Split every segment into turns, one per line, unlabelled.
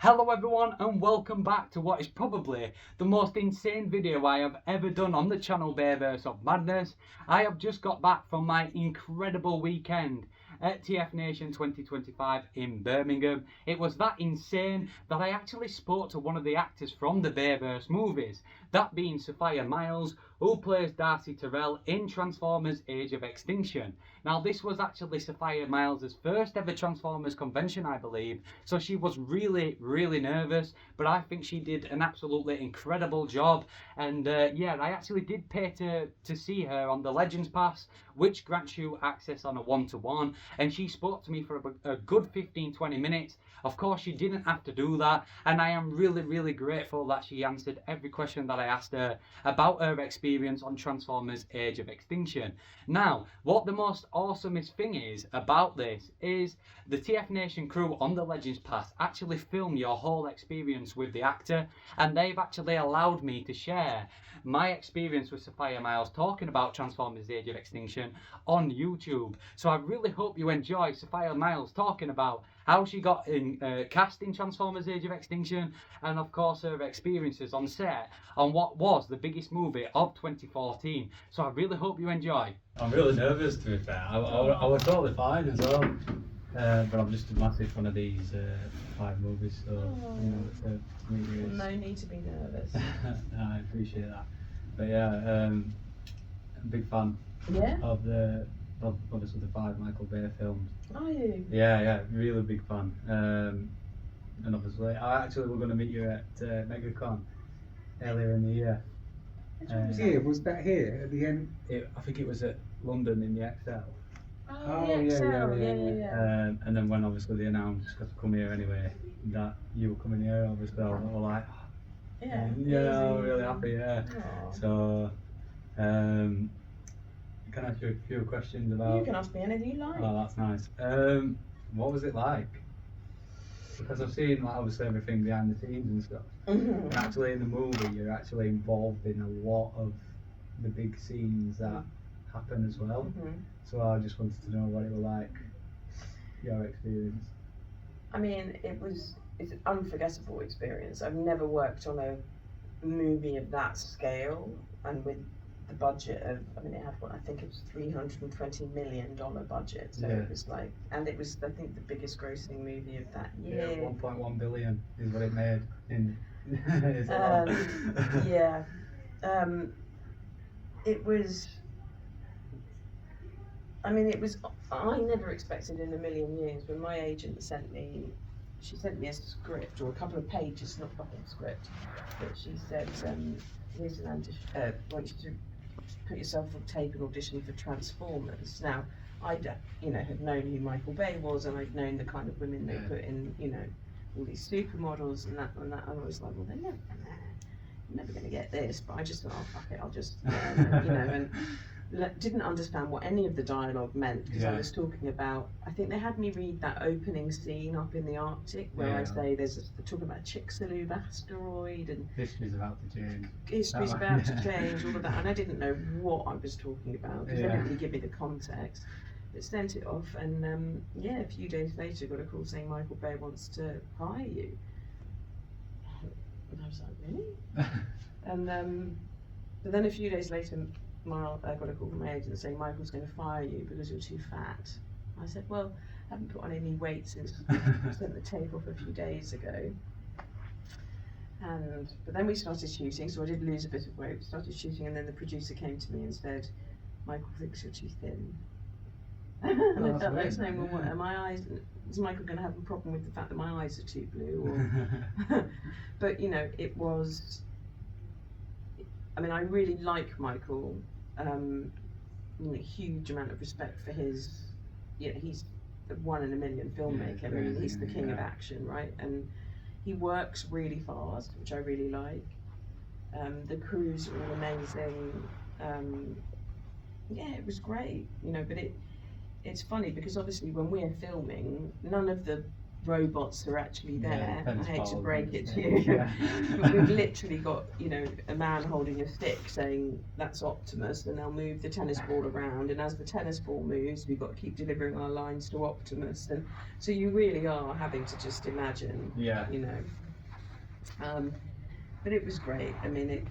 Hello everyone and welcome back to what is probably the most insane video I have ever done on the channel Bayverse of Madness. I have just got back from my incredible weekend at TFNATION 2025 in Birmingham. It was that insane that I actually spoke to one of the actors from the Bayverse movies, that being Sophia Myles, who plays Darcy Terrell in Transformers Age of Extinction. Now this was actually Sophia Myles' first ever Transformers convention, I believe, so she was really nervous, but I think she did an absolutely incredible job. And yeah, I actually did pay to see her on the Legends Pass, which grants you access on a one-to-one, and she spoke to me for a good 15-20 minutes. Of course she didn't have to do that, and I am really grateful that she answered every question that I asked her about her experience on Transformers Age of Extinction. Now, what the most awesomest thing is about this is the TFNATION crew on the Legends Pass actually film your whole experience with the actor, and they've actually allowed me to share my experience with Sophia Myles talking about Transformers Age of Extinction on YouTube. So I really hope you enjoy Sophia Myles talking about how she got cast in Transformers Age of Extinction, and of course her experiences on set on what was the biggest movie of 2014. So I really hope you enjoy.
I'm really nervous, to be fair. I was totally fine as well, but I'm just a massive fan of these 5 movies, so you know, to meet you.
No need to be nervous.
I appreciate that. But yeah, I'm a big fan of obviously the 5 Michael Bay films.
Are you?
Yeah, really big fan. And obviously, I actually we're going to meet you at MegaCon earlier in the year.
Was that here at the end?
I think it was at London in the XL.
Oh, yeah.
And then when obviously they announced to come here anyway, that you were coming here, obviously I was all like, I'm really happy, yeah.
Aww.
So, can I ask you a few questions about?
You can ask me anything you like.
Oh, that's nice. What was it like? Because I've seen like obviously everything behind the scenes and stuff. And actually in the movie, you're actually involved in a lot of the big scenes that happen as well. So I just wanted to know what it was like, your experience.
I mean, it's an unforgettable experience. I've never worked on a movie of that scale and with the budget of, I mean, it had what I think it was $320 million budget. So it was like, and it was I think the biggest grossing movie of that year.
Yeah, 1.1 billion is what it made in.
It was. I mean, it was. I never expected in a million years when my agent sent me. She sent me a script or a couple of pages, not the whole script, but she said, "Here's an audition. Want you to put yourself on tape and audition for Transformers." Now, I'd had known who Michael Bay was, and I'd known the kind of women they put in, all these supermodels and that, and I was like, well, they're never going to get this. But I just thought, oh fuck it, I'll just, and didn't understand what any of the dialogue meant because I was talking about. I think they had me read that opening scene up in the Arctic where I say they're talking about Chicxulub asteroid and
history's about to change.
History's about to change, all of that, and I didn't know what I was talking about because they didn't really give me the context. But sent it off, and a few days later, got a call saying Michael Bay wants to hire you. And I was like, really? And but then a few days later, I got a call from my agent saying Michael's going to fire you because you're too fat. I said, well, I haven't put on any weight since I sent the tape off a few days ago. But then we started shooting, so I did lose a bit of weight. We started shooting, and then the producer came to me and said, Michael thinks you're too thin. And I felt like saying, well, what, are my eyes? Is Michael going to have a problem with the fact that my eyes are too blue? Or but it was. I mean, I really like Michael. Huge amount of respect for his. He's the 1 in a million filmmaker. I mean, he's the king of action, right? And he works really fast, which I really like. The crews are all amazing. It was great, but it's funny because obviously when we're filming, none of the robots are actually there. I hate to break it to
you.
you.
Yeah.
But we've literally got, a man holding a stick saying that's Optimus, and they'll move the tennis ball around, and as the tennis ball moves, we've got to keep delivering our lines to Optimus, and so you really are having to just imagine,
Yeah.
But it was great. I mean,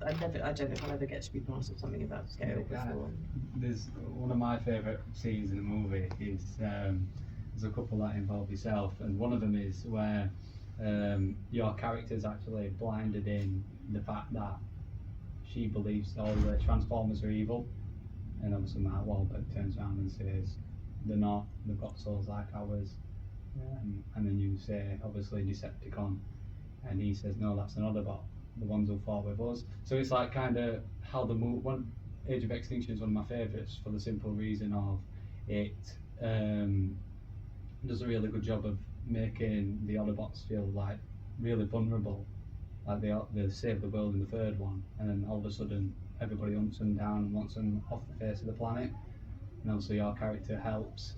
I don't know if I'll ever get to be part of something about scale before.
There's one of my favourite scenes in the movie is there's a couple that involve yourself, and one of them is where your character's actually blinded in the fact that she believes all the Transformers are evil, and obviously Mark Wahlberg turns around and says they're not, they've got souls like ours, and then you say obviously Decepticon, and he says no, that's an Autobot, the ones who fought with us. So it's like kind of how the one Age of Extinction is one of my favourites for the simple reason of it does a really good job of making the Autobots feel like really vulnerable, like they saved the world in the third one, and then all of a sudden everybody hunts them down and wants them off the face of the planet, and also your character helps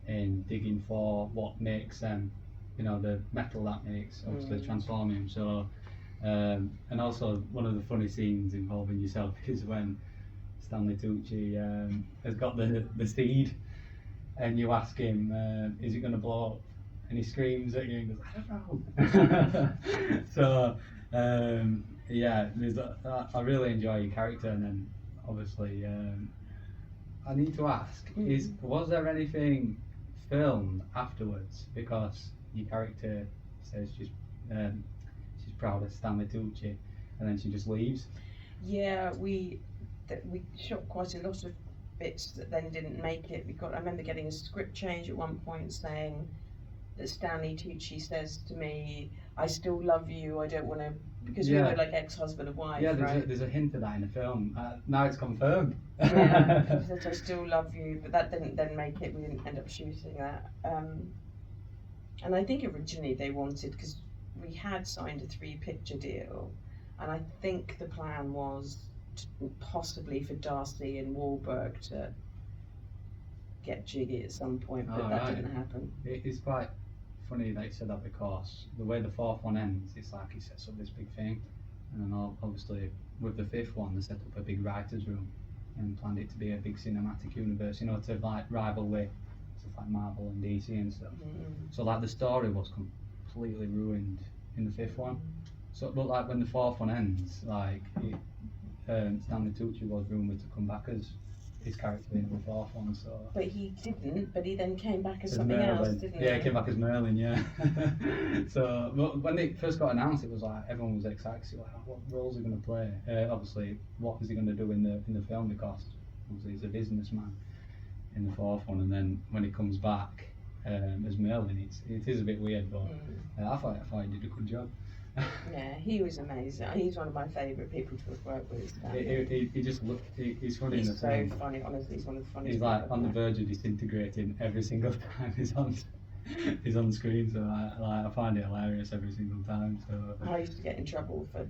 in digging for what makes them, the metal that makes obviously transformium. So and also one of the funny scenes involving yourself is when Stanley Tucci has got the seed, and you ask him, is it going to blow up? And he screams at you and goes, I don't know. So yeah, I really enjoy your character. And then obviously I need to ask, was there anything filmed afterwards? Because your character says she's proud of Stanley Tucci, and then she just leaves.
Yeah, we shot quite a lot of bits that then didn't make it. I remember getting a script change at one point saying that Stanley Tucci says to me, "I still love you. I don't want to," because we were like ex-husband and wife.
Yeah,
right?
there's a hint of that in the film. Now it's confirmed.
Yeah, he said, "I still love you," but that didn't then make it. We didn't end up shooting that. And I think originally they wanted, because we had signed a 3-picture deal, and I think the plan was possibly for Darcy and Wahlberg to get jiggy at some point, but that didn't happen.
It's quite funny that you said that, because the way the fourth one ends, it's like he sets up this big thing, and then obviously with the fifth one they set up a big writer's room and planned it to be a big cinematic universe, to like rival with stuff like Marvel and DC and stuff. So like the story was completely ruined in the fifth one. So, but like when the fourth one ends, like Stanley Tucci was rumoured to come back as his character in the fourth one. So. But
he didn't. But he then came back as something else, didn't he?
Yeah, he came back as Merlin. Yeah. So when it first got announced, it was like everyone was excited to see what roles he going to play. Obviously, what is he going to do in the film? Because obviously he's a businessman in the fourth one, and then when he comes back as Merlin, it is a bit weird, but I thought he did a good job.
Yeah, he was amazing. He's one of my favourite people to have worked with.
He just looked. He's funny.
He's
in the
so
film.
funny. Honestly, he's one of the funniest.
He's like on the verge of disintegrating every single time he's on the screen. So I find it hilarious every single time. So
I used to get in trouble for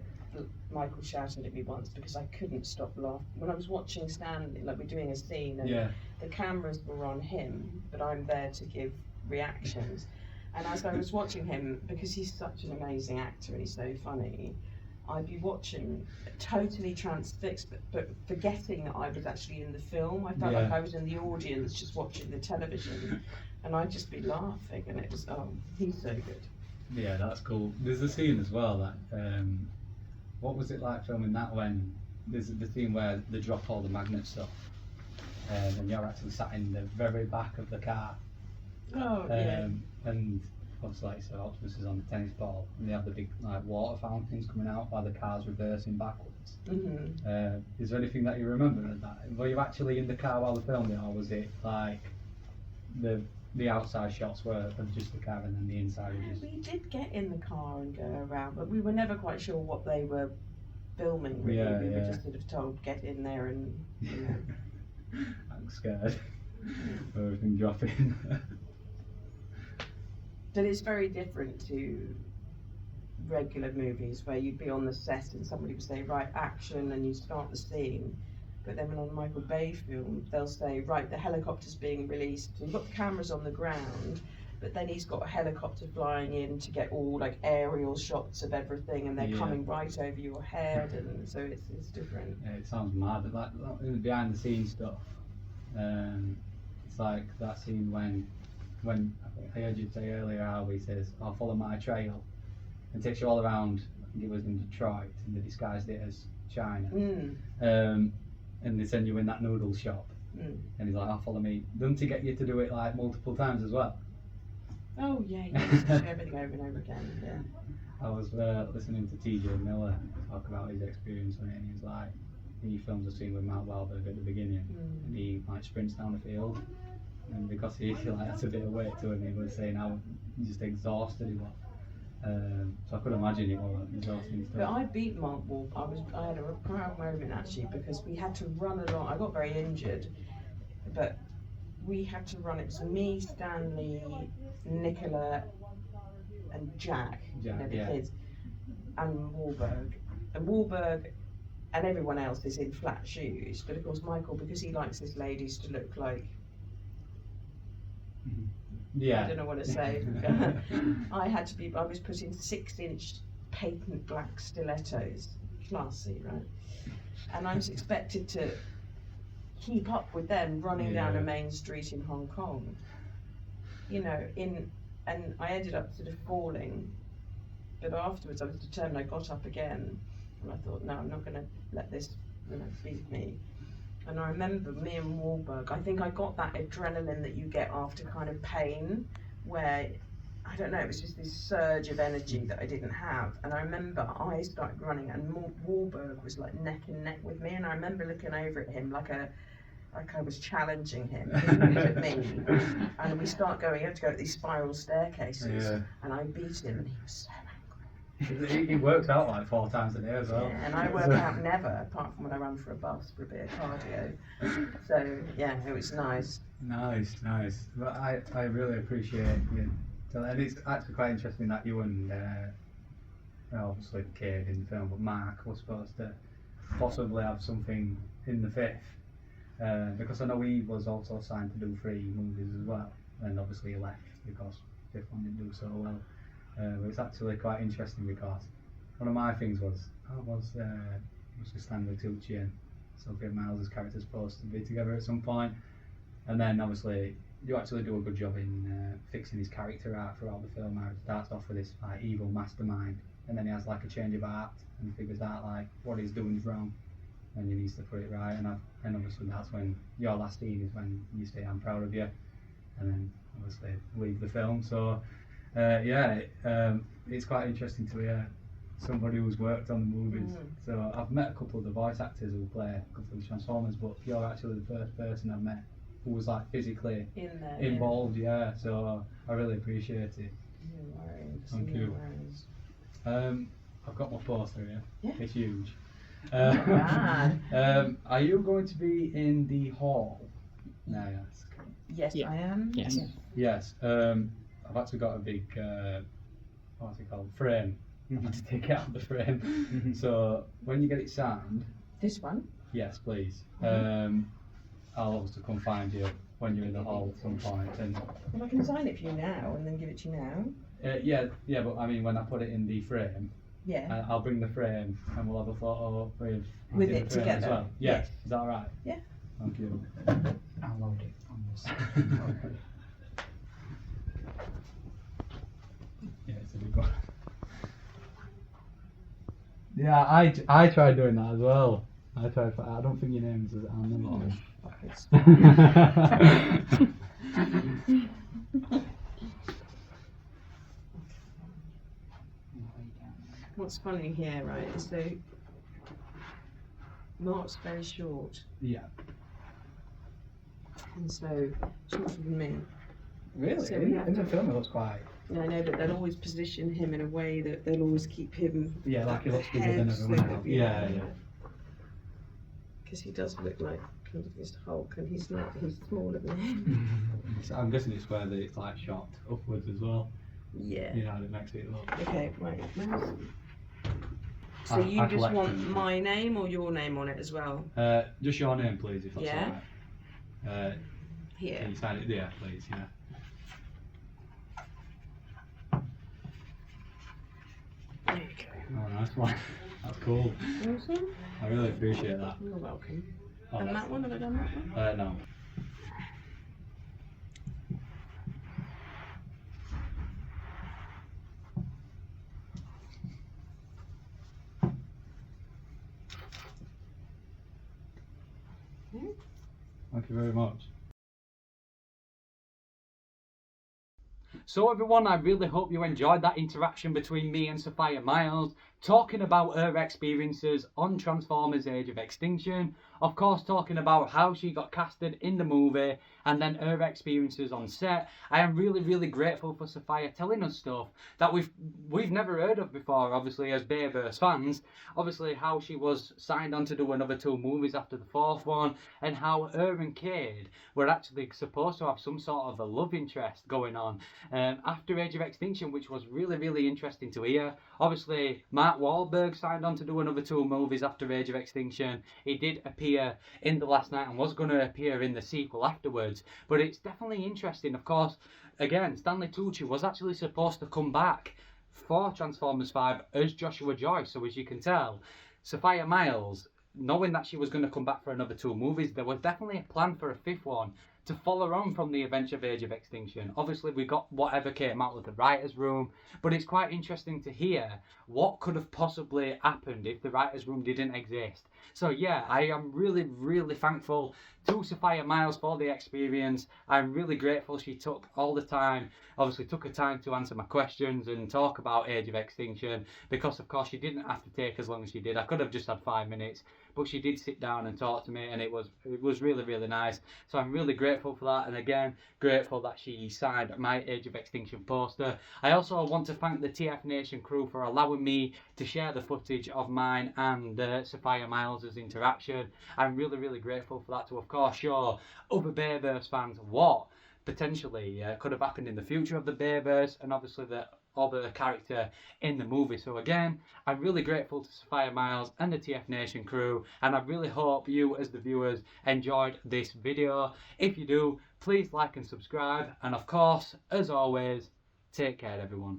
Michael shouting at me once because I couldn't stop laughing when I was watching Stanley. Like we're doing a scene and the cameras were on him, but I'm there to give reactions. And as I was watching him, because he's such an amazing actor and he's so funny, I'd be watching totally transfixed, but forgetting that I was actually in the film. I felt like I was in the audience just watching the television, and I'd just be laughing, and it was, he's so good.
Yeah, that's cool. There's a scene as well that, what was it like filming that when, there's the scene where they drop all the magnet stuff, and you're actually sat in the very back of the car.
Oh, yeah.
And obviously, like so Optimus is on the tennis ball, and they have the big like water fountains coming out while the car's reversing backwards. Is there anything that you remember of that? Were you actually in the car while they filmed it, or was it like the outside shots were of just the car and then the inside was just...
We did get in the car and go around, but we were never quite sure what they were filming. Really, we were just sort of told get in there and.
I'm scared. Everything dropping.
But it's very different to regular movies where you'd be on the set and somebody would say, right, action, and you start the scene. But then on a Michael Bay film, they'll say, right, the helicopter's being released. So you've got the cameras on the ground, but then he's got a helicopter flying in to get all like aerial shots of everything, and they're coming right over your head, and so it's different.
Yeah, it sounds mad. Like behind the scenes stuff. It's like that scene when I heard you say earlier how he says, "I'll follow my trail," and takes you all around. I think it was in Detroit, and they disguised it as China. And they send you in that noodle shop, and he's like, "I'll follow me." Them to get you to do it like multiple times as well.
Oh yeah, you just do everything over and over again. Yeah.
I was listening to TJ Miller talk about his experience on it, and he's like, he films a scene with Mark Wahlberg at the beginning, and he like sprints down the field, and because he like has a bit of weight to him, he was saying how just exhausted he was. So I could imagine it was exhausting stuff.
But I beat Mark Wahlberg. I had a proud moment actually, because we had to run along. I got very injured, but we had to run. It was me, Stanley, Nicola, and Jack, you know, the kids, and Wahlberg. And Wahlberg and everyone else is in flat shoes, but of course Michael, because he likes his ladies to look like, I don't know what to say. I was put in 6-inch patent black stilettos, classy, right? And I was expected to keep up with them running down a main street in Hong Kong, you know, and I ended up sort of falling, but afterwards I was determined. I got up again, and I thought, no, I'm not going to let this, you know, beat me. And I remember me and Wahlberg, I think I got that adrenaline that you get after kind of pain, where, I don't know, it was just this surge of energy that I didn't have. And I remember I started running, and Wahlberg was like neck and neck with me, and I remember looking over at him like I was challenging him. He looked at me, and we start going, you have to go up these spiral staircases, and I beat him, and he was so angry.
He works out like 4 times a day as well.
Yeah, and I work out never, apart from when I run for a bus for a bit of cardio. So yeah, it was nice.
Nice. But I really appreciate you. And it's actually quite interesting that you and well, obviously Cade in the film, but Mark was supposed to possibly have something in the 5th. Because I know he was also signed to do 3 movies as well, and obviously he left because the 5th one didn't do so well. But it's actually quite interesting because one of my things was Stanley Tucci and Sophia Myles' characters supposed to be together at some point, and then obviously you actually do a good job in fixing his character out throughout the film. How it starts off with this like evil mastermind, and then he has like a change of heart and figures out like what he's doing is wrong, and he needs to put it right. And obviously that's when your last scene is when you say I'm proud of you, and then obviously leave the film. So. It's quite interesting to hear somebody who's worked on the movies. So I've met a couple of the voice actors who play a couple of the Transformers, but you're actually the first person I've met who was like physically involved. Yeah, so I really appreciate it.
No worries.
Thank you. I've got my poster here.
Yeah.
It's huge.
Not bad.
Are you going to be in the hall? No, yes.
Yes,
Yeah.
I am.
Yes.
Yes. I've actually got a big, what's it called, frame. I have to take it out of the frame. So when you get it signed,
This one?
yes, please. I'll obviously come find you when you're in the hall at some point. And
Well, I can sign it for you now and then give it to you now.
yeah, but I mean when I put it in the frame,
Yeah.
I'll bring the frame and we'll have a photo with
With
the
it
frame as
together?
well. Yeah,
Yes.
is that all right?
Yeah.
Thank you.
I'll load it on this.
Yeah, it's a big one. Yeah, I tried doing that as well. I don't think your name's Anna.
What's funny here, right, is that Mark's very short,
Yeah.
and so shorter than me.
Really?
So we have
in the
to-
film it looks quite.
Yeah, I know, but they'll always position him in a way that they'll always keep him.
Yeah, like he looks bigger
head
than everyone
so
else.
that-
Yeah.
Because he does look like kind of this Hulk, and he's not. He's smaller than him.
So I'm guessing it's where it's like shot upwards as well.
Yeah.
You know, it makes it look.
Okay, right. Where's... So
I
you just
collect
want
them.
my name or your name on it as well?
Just your name, please, if that's
Yeah.
alright.
Here.
Can you sign it there, please? Yeah.
There you go.
Oh, nice one. That's cool.
Awesome.
I really appreciate that.
You're welcome.
Oh,
And
that's-
that one, have I done that one?
No. Thank you very much.
So everyone, I really hope you enjoyed that interaction between me and Sophia Myles, talking about her experiences on Transformers Age of Extinction, of course talking about how she got casted in the movie, and then her experiences on set. I am really grateful for Sophia telling us stuff that we've never heard of before, obviously, as Bayverse fans. Obviously how she was signed on to do another 2 movies after the 4th one, and how her and Cade were actually supposed to have some sort of a love interest going on after Age of Extinction, which was really interesting to hear. Obviously, Mark Wahlberg signed on to do another 2 movies after Age of Extinction. He did appear in The Last Night and was going to appear in the sequel afterwards. But it's definitely interesting. Of course, again, Stanley Tucci was actually supposed to come back for Transformers 5 as Joshua Joyce. So as you can tell, Sophia Myles, knowing that she was going to come back for another 2 movies, there was definitely a plan for a 5th one to follow on from the events of Age of Extinction. Obviously, we got whatever came out of the writer's room, but it's quite interesting to hear what could have possibly happened if the writer's room didn't exist. So yeah, I am really thankful to Sophia Myles for the experience. I'm really grateful she took all the time, obviously took her time to answer my questions and talk about Age of Extinction, because of course she didn't have to take as long as she did. I could have just had 5 minutes, but she did sit down and talk to me, and it was really nice. So I'm really grateful for that, and again, grateful that she signed my Age of Extinction poster. I also want to thank the TFNATION crew for allowing me to share the footage of mine and Sophia Myles' interaction. I'm really grateful for that, to of course show other Bayverse fans what potentially could have happened in the future of the Bayverse, and obviously the other character in the movie. So again, I'm really grateful to Sophia Myles and the TFNATION crew, and I really hope you as the viewers enjoyed this video. If you do, please like and subscribe, and of course, as always, take care everyone.